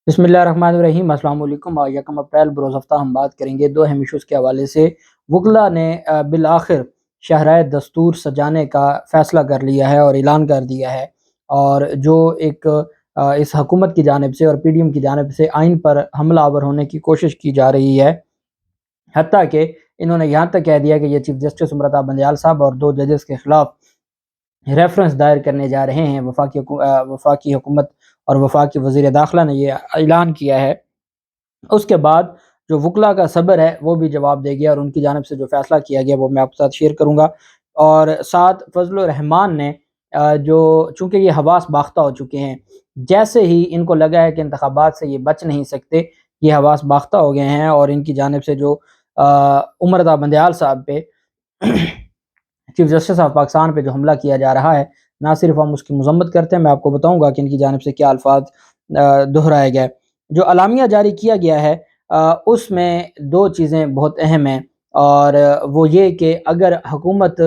بسم اللہ الرحمن الرحیم۔ السلام علیکم۔ آج 1 اپریل بروز ہفتہ ہم بات کریں گے دو اہم ایشوز کے حوالے سے۔ وکلا نے بالآخر شاہراہ دستور سجانے کا فیصلہ کر لیا ہے اور اعلان کر دیا ہے، اور جو ایک اس حکومت کی جانب سے اور پی ڈی ایم کی جانب سے آئین پر حملہ آور ہونے کی کوشش کی جا رہی ہے، حتیٰ کہ انہوں نے یہاں تک کہہ دیا کہ یہ چیف جسٹس امرتا بندیال صاحب اور 2 ججز کے خلاف ریفرنس دائر کرنے جا رہے ہیں۔ وفاقی حکومت اور وفاقی وزیر داخلہ نے یہ اعلان کیا ہے۔ اس کے بعد جو وکلا کا صبر ہے وہ بھی جواب دے گیا، اور ان کی جانب سے جو فیصلہ کیا گیا وہ میں آپ کے ساتھ شیئر کروں گا۔ اور ساتھ فضل الرحمان نے جو چونکہ یہ حواس باختہ ہو چکے ہیں، جیسے ہی ان کو لگا ہے کہ انتخابات سے یہ بچ نہیں سکتے، یہ حواس باختہ ہو گئے ہیں، اور ان کی جانب سے جو امرتا بندیال صاحب پہ چیف جسٹس آف پاکستان پہ جو حملہ کیا جا رہا ہے، نہ صرف ہم اس کی مذمت کرتے ہیں، میں آپ کو بتاؤں گا کہ ان کی جانب سے کیا الفاظ دہرائے گئے۔ جو اعلامیہ جاری کیا گیا ہے اس میں 2 چیزیں بہت اہم ہیں، اور وہ یہ کہ اگر حکومت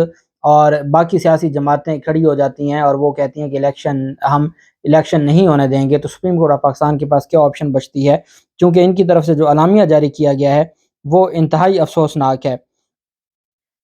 اور باقی سیاسی جماعتیں کھڑی ہو جاتی ہیں اور وہ کہتی ہیں کہ ہم الیکشن نہیں ہونے دیں گے، تو سپریم کورٹ آف پاکستان کے پاس کیا آپشن بچتی ہے؟ کیونکہ ان کی طرف سے جو اعلامیہ جاری کیا گیا ہے وہ انتہائی افسوسناک ہے۔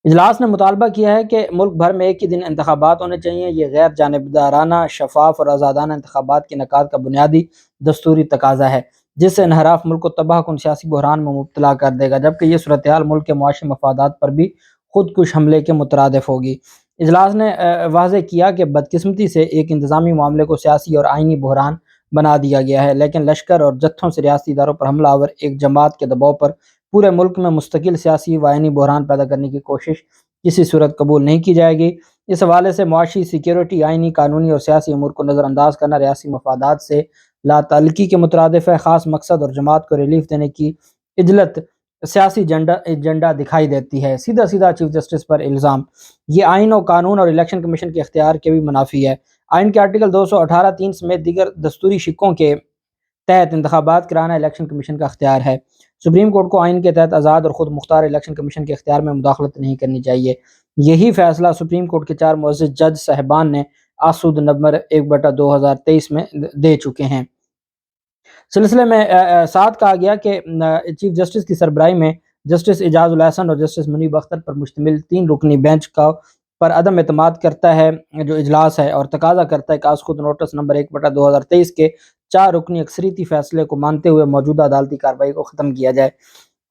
اجلاس نے مطالبہ کیا ہے کہ ملک بھر میں ایک ہی دن انتخابات ہونے چاہیے۔ یہ غیر جانبدارانہ، شفاف اور آزادانہ انتخابات کے انعقاد کا بنیادی دستوری تقاضا ہے، جس سے انحراف ملک کو تباہ کن سیاسی بحران میں مبتلا کر دے گا، جبکہ یہ صورتحال ملک کے معاشی مفادات پر بھی خود کش حملے کے مترادف ہوگی۔ اجلاس نے واضح کیا کہ بدقسمتی سے ایک انتظامی معاملے کو سیاسی اور آئینی بحران بنا دیا گیا ہے، لیکن لشکر اور جتھوں سے ریاستی اداروں پر حملہ آور ایک جماعت کے دباؤ پر پورے ملک میں مستقل سیاسی و آئینی بحران پیدا کرنے کی کوشش کسی صورت قبول نہیں کی جائے گی۔ اس حوالے سے معاشی، سیکیورٹی، آئینی، قانونی اور سیاسی امور کو نظر انداز کرنا ریاسی مفادات سے لا تعلقی کے مترادف ہے۔ خاص مقصد اور جماعت کو ریلیف دینے کی عجلت سیاسی ایجنڈا دکھائی دیتی ہے۔ سیدھا سیدھا چیف جسٹس پر الزام، یہ آئین و قانون اور الیکشن کمیشن کے اختیار کے بھی منافی ہے۔ آئین کے آرٹیکل 218(3) سمیت دیگر دستوری شقوں کے تحت انتخابات کرانا الیکشن کمیشن کا اختیار ہے۔ سپریم کورٹ کو آئین کے تحت آزاد اور خود مختار الیکشن کمیشن کے اختیار میں مداخلت نہیں کرنی چاہیے۔ یہی فیصلہ سپریم کورٹ کے 4 معزز جج صاحبان نے آسود نمبر 1/2023 میں دے چکے ہیں۔ سلسلے میں ساتھ کہا گیا کہ چیف جسٹس کی سربراہی میں جسٹس اعجاز الاحسن اور جسٹس منیب اختر پر مشتمل 3 رکنی بینچ کا پر عدم اعتماد کرتا ہے جو اجلاس ہے، اور تقاضا کرتا ہے کہ آسود نوٹس نمبر 1/2023 کے 4 رکنی اکثریتی فیصلے کو مانتے ہوئے موجودہ عدالتی کارروائی کو ختم کیا جائے۔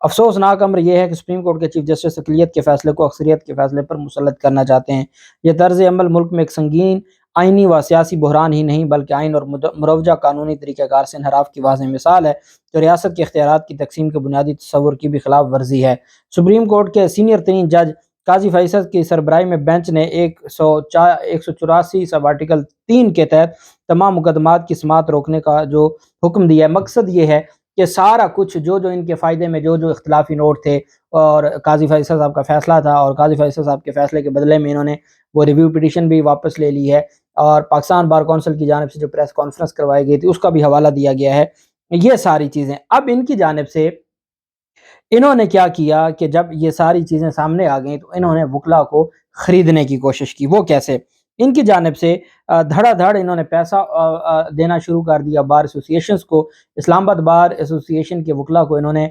افسوسناک امر یہ ہے کہ سپریم کورٹ کے چیف جسٹس اقلیت کے فیصلے کو اکثریت کے فیصلے پر مسلط کرنا چاہتے ہیں۔ یہ طرز عمل ملک میں ایک سنگین آئینی و سیاسی بحران ہی نہیں بلکہ آئین اور مروجہ قانونی طریقہ کار سے انحراف کی واضح مثال ہے، جو ریاست کے اختیارات کی تقسیم کے بنیادی تصور کی بھی خلاف ورزی ہے۔ سپریم کورٹ کے سینئر ترین جج قاضی فیصل کی سربراہی میں بینچ نے 184 سب آرٹیکل 3 کے تحت تمام مقدمات کی سماعت روکنے کا جو حکم دیا ہے۔ مقصد یہ ہے کہ سارا کچھ جو ان کے فائدے میں جو اختلافی نوٹ تھے اور قاضی فیصل صاحب کا فیصلہ تھا، اور قاضی فیصل صاحب کے فیصلے کے بدلے میں انہوں نے وہ ریویو پٹیشن بھی واپس لے لی ہے، اور پاکستان بار کونسل کی جانب سے جو پریس کانفرنس کروائی گئی تھی اس کا بھی حوالہ دیا گیا ہے۔ یہ ساری چیزیں اب ان کی جانب سے انہوں نے کیا کیا کہ جب یہ ساری چیزیں سامنے آ گئیں تو انہوں نے وکلا کو خریدنے کی کوشش کی۔ وہ کیسے؟ ان کی جانب سے دھڑا دھڑ انہوں نے پیسہ دینا شروع کر دیا بار ایسوسیشنز کو۔ اسلام آباد بار ایسوسیشن کے وکلا کو انہوں نے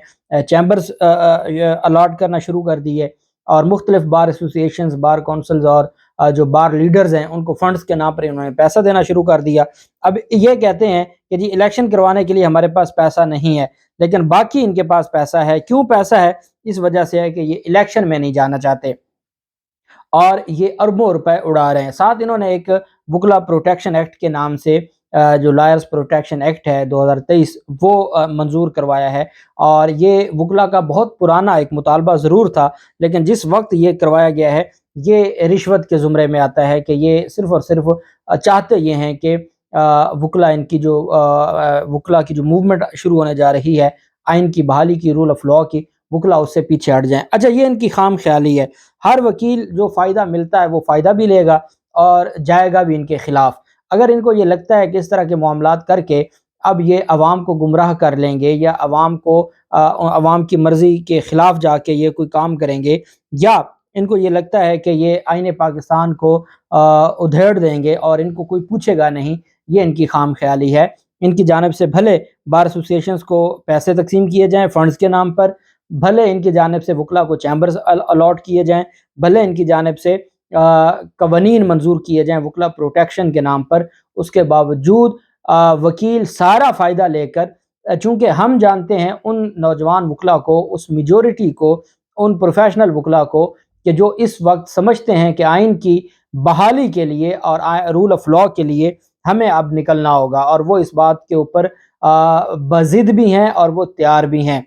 چیمبرز الاٹ کرنا شروع کر دیے، اور مختلف بار ایسوسیشنز، بار کونسلز اور جو بار لیڈرز ہیں ان کو فنڈز کے نام پر انہوں نے پیسہ دینا شروع کر دیا۔ اب یہ کہتے ہیں کہ جی الیکشن کروانے کے لیے ہمارے پاس پیسہ نہیں ہے، لیکن باقی ان کے پاس پیسہ ہے۔ کیوں پیسہ ہے؟ اس وجہ سے ہے کہ یہ الیکشن میں نہیں جانا چاہتے اور یہ اربوں روپے اڑا رہے ہیں۔ ساتھ انہوں نے ایک وکلا پروٹیکشن ایکٹ کے نام سے جو لائرز پروٹیکشن ایکٹ ہے 2023 وہ منظور کروایا ہے، اور یہ وکلا کا بہت پرانا ایک مطالبہ ضرور تھا، لیکن جس وقت یہ کروایا گیا ہے یہ رشوت کے زمرے میں آتا ہے کہ یہ صرف اور صرف چاہتے یہ ہیں کہ وکلا وکلا کی جو موومنٹ شروع ہونے جا رہی ہے آئین کی بحالی کی، رول آف لاء کی، وکلا اس سے پیچھے ہٹ جائیں۔ اچھا، یہ ان کی خام خیالی ہے۔ ہر وکیل جو فائدہ ملتا ہے وہ فائدہ بھی لے گا اور جائے گا بھی ان کے خلاف۔ اگر ان کو یہ لگتا ہے کہ اس طرح کے معاملات کر کے اب یہ عوام کو گمراہ کر لیں گے، یا عوام کی مرضی کے خلاف جا کے یہ کوئی کام کریں گے، یا ان کو یہ لگتا ہے کہ یہ آئین پاکستان کو ادھیڑ دیں گے اور ان کو کوئی پوچھے گا نہیں، یہ ان کی خام خیالی ہے۔ ان کی جانب سے بھلے بار ایسوسیشنز کو پیسے تقسیم کیے جائیں فنڈز کے نام پر، بھلے ان کی جانب سے وکلاء کو چیمبرز الاٹ کیے جائیں، بھلے ان کی جانب سے قوانین منظور کیے جائیں وکلاء پروٹیکشن کے نام پر، اس کے باوجود وکیل سارا فائدہ لے کر، چونکہ ہم جانتے ہیں ان نوجوان وکلاء کو، اس میجورٹی کو، ان پروفیشنل وکلاء کو کہ جو اس وقت سمجھتے ہیں کہ آئین کی بحالی کے لیے اور رول آف لاء کے لیے ہمیں اب نکلنا ہوگا، اور وہ اس بات کے اوپر بضد بھی ہیں اور وہ تیار بھی ہیں۔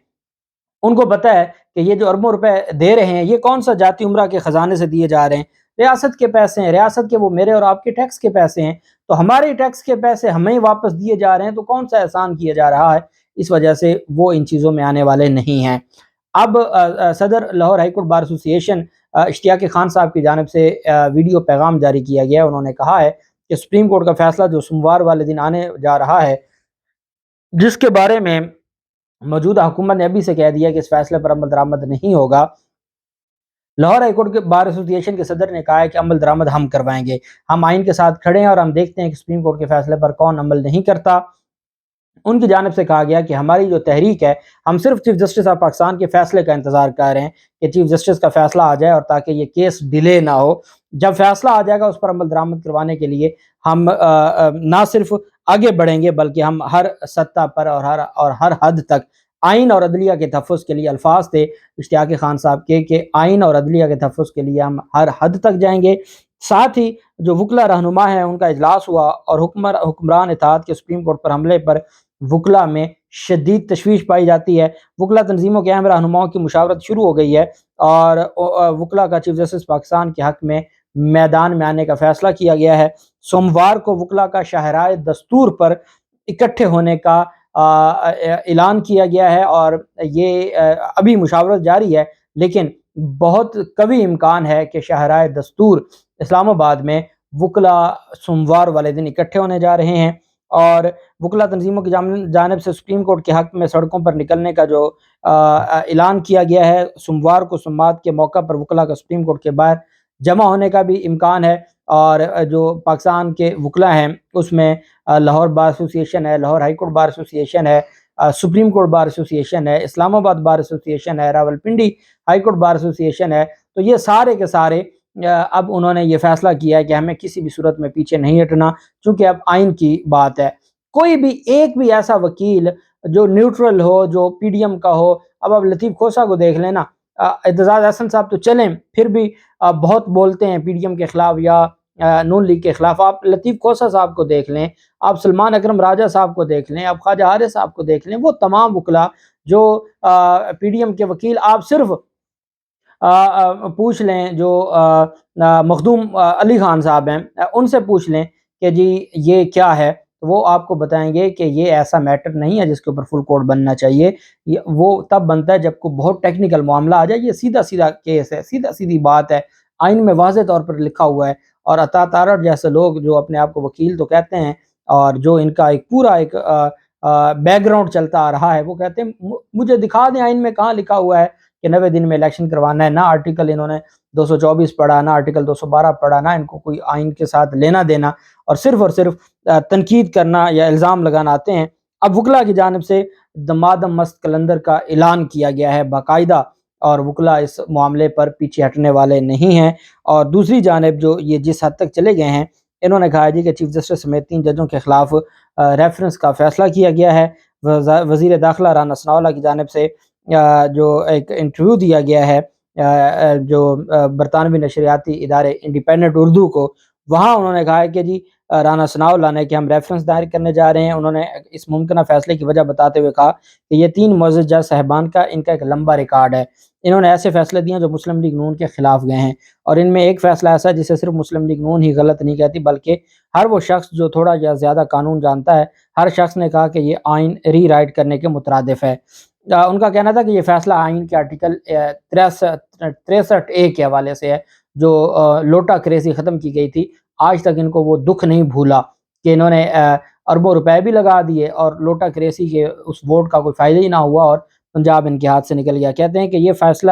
ان کو پتہ ہے کہ یہ جو اربوں روپے دے رہے ہیں یہ کون سا جاتی عمرہ کے خزانے سے دیے جا رہے ہیں، ریاست کے پیسے ہیں، ریاست کے وہ میرے اور آپ کے ٹیکس کے پیسے ہیں، تو ہمارے ٹیکس کے پیسے ہمیں واپس دیے جا رہے ہیں، تو کون سا احسان کیا جا رہا ہے؟ اس وجہ سے وہ ان چیزوں میں آنے والے نہیں ہیں۔ اب صدر لاہور ہائی کورٹ بار ایسوسی ایشن اشتیاق خان صاحب کی جانب سے ویڈیو پیغام جاری کیا گیا ہے۔ انہوں نے کہا ہے کہ سپریم کورٹ کا فیصلہ جو سوموار والے دن آنے جا رہا ہے، جس کے بارے میں موجودہ حکومت نے ابھی سے کہہ دیا کہ اس فیصلے پر عمل درآمد نہیں ہوگا، لاہور ہائی کورٹ کے بار ایسوسی ایشن کے صدر نے کہا ہے کہ عمل درآمد ہم کروائیں گے، ہم آئین کے ساتھ کھڑے ہیں اور ہم دیکھتے ہیں کہ سپریم کورٹ کے فیصلے پر کون عمل نہیں کرتا۔ ان کی جانب سے کہا گیا کہ ہماری جو تحریک ہے، ہم صرف چیف جسٹس آف پاکستان کے فیصلے کا انتظار کر رہے ہیں کہ چیف جسٹس کا فیصلہ آ جائے، اور تاکہ یہ کیس ڈیلے نہ ہو۔ جب فیصلہ آ جائے گا اس پر عمل درآمد کروانے کے لیے ہم نہ صرف آگے بڑھیں گے بلکہ ہم ہر سطح پر اور ہر حد تک آئین اور عدلیہ کے تحفظ کے لیے، الفاظ تھے اشتیاق خان صاحب کے کہ آئین اور عدلیہ کے تحفظ کے لیے ہم ہر حد تک جائیں گے۔ ساتھ ہی جو وکلا رہنما ہیں ان کا اجلاس ہوا، اور حکمران اتحاد کے سپریم کورٹ پر حملے پر وکلا میں شدید تشویش پائی جاتی ہے۔ وکلا تنظیموں کے اہم رہنماؤں کی مشاورت شروع ہو گئی ہے، اور وکلا کا چیف جسٹس پاکستان کے حق میں میدان میں آنے کا فیصلہ کیا گیا ہے۔ سوموار کو وکلا کا شاہراہ دستور پر اکٹھے ہونے کا اعلان کیا گیا ہے، اور یہ ابھی مشاورت جاری ہے، لیکن بہت قوی امکان ہے کہ شاہراہ دستور اسلام آباد میں وکلا سوموار والے دن اکٹھے ہونے جا رہے ہیں، اور وکلا تنظیموں کی جانب سے سپریم کورٹ کے حق میں سڑکوں پر نکلنے کا جو اعلان کیا گیا ہے، سوموار کو سماعت کے موقع پر وکلا کا سپریم کورٹ کے باہر جمع ہونے کا بھی امکان ہے۔ اور جو پاکستان کے وکلا ہیں اس میں لاہور بار ایسوسی ایشن ہے، لاہور ہائی کورٹ بار ایسوسی ایشن ہے، سپریم کورٹ بار ایسوسی ایشن ہے، اسلام آباد بار ایسوسی ایشن ہے، راولپنڈی ہائی کورٹ بار ایسوسی ایشن ہے، تو یہ سارے کے سارے اب انہوں نے یہ فیصلہ کیا ہے کہ ہمیں کسی بھی صورت میں پیچھے نہیں ہٹنا، چونکہ اب آئین کی بات ہے۔ کوئی بھی ایک بھی ایسا وکیل جو نیوٹرل ہو، جو پی ڈی ایم کا ہو، اب آپ لطیف کھوسہ کو دیکھ لینا، اعتزاز احسن صاحب تو چلیں پھر بھی بہت بولتے ہیں پی ڈی ایم کے خلاف یا نون لیگ کے خلاف، آپ لطیف کھوسہ صاحب کو دیکھ لیں، آپ سلمان اکرم راجہ صاحب کو دیکھ لیں، آپ خواجہ حارث صاحب کو دیکھ لیں، وہ تمام وکلا جو پی ڈی ایم کے وکیل، آپ صرف پوچھ لیں جو مخدوم علی خان صاحب ہیں، ان سے پوچھ لیں کہ جی یہ کیا ہے، وہ آپ کو بتائیں گے کہ یہ ایسا میٹر نہیں ہے جس کے اوپر فل کورٹ بننا چاہیے، وہ تب بنتا ہے جب کوئی بہت ٹیکنیکل معاملہ آ جائے، یہ سیدھا سیدھا کیس ہے، سیدھا سیدھی بات ہے، آئین میں واضح طور پر لکھا ہوا ہے۔ اور عطا تارڑ جیسے لوگ جو اپنے آپ کو وکیل تو کہتے ہیں، اور جو ان کا ایک پورا ایک بیک گراؤنڈ چلتا آ رہا ہے، وہ کہتے ہیں مجھے دکھا دیں آئین میں کہاں لکھا ہوا ہے کہ 90 دن میں الیکشن کروانا ہے، نہ آرٹیکل انہوں نے 224 پڑھا، نہ آرٹیکل 212 پڑھا، نہ ان کو کوئی آئین کے ساتھ لینا دینا، اور صرف تنقید کرنا یا الزام لگانا آتے ہیں۔ اب وکلا کی جانب سے دمادم مست کلندر کا اعلان کیا گیا ہے باقاعدہ، اور وکلا اس معاملے پر پیچھے ہٹنے والے نہیں ہیں۔ اور دوسری جانب جو یہ جس حد تک چلے گئے ہیں، انہوں نے کہا جی کہ چیف جسٹس سمیت 3 ججوں کے خلاف ریفرنس کا فیصلہ کیا گیا ہے۔ وزیر داخلہ رانا ثناءاللہ کی جانب سے جو ایک انٹرویو دیا گیا ہے جو برطانوی نشریاتی ادارے انڈیپینڈنٹ اردو کو، وہاں انہوں نے کہا ہے کہ جی رانا ثناءاللہ نے کہ ہم ریفرنس دائر کرنے جا رہے ہیں۔ انہوں نے اس ممکنہ فیصلے کی وجہ بتاتے ہوئے کہا کہ یہ 3 معزز جج صاحبان کا ان کا ایک لمبا ریکارڈ ہے، انہوں نے ایسے فیصلے دیے جو مسلم لیگ نون کے خلاف گئے ہیں، اور ان میں ایک فیصلہ ایسا ہے جسے صرف مسلم لیگ نون ہی غلط نہیں کہتی بلکہ ہر وہ شخص جو تھوڑا یا زیادہ قانون جانتا ہے، ہر شخص نے کہا کہ یہ آئین ری رائٹ کرنے کے مترادف ہے۔ ان کا کہنا تھا کہ یہ فیصلہ آئین کے آرٹیکل 63A کے حوالے سے ہے، جو لوٹا کریزی ختم کی گئی تھی، آج تک ان کو وہ دکھ نہیں بھولا کہ انہوں نے اربوں روپے بھی لگا دیے اور لوٹا کریزی کے اس ووٹ کا کوئی فائدہ ہی نہ ہوا، اور پنجاب ان کے ہاتھ سے نکل گیا۔ کہتے ہیں کہ یہ فیصلہ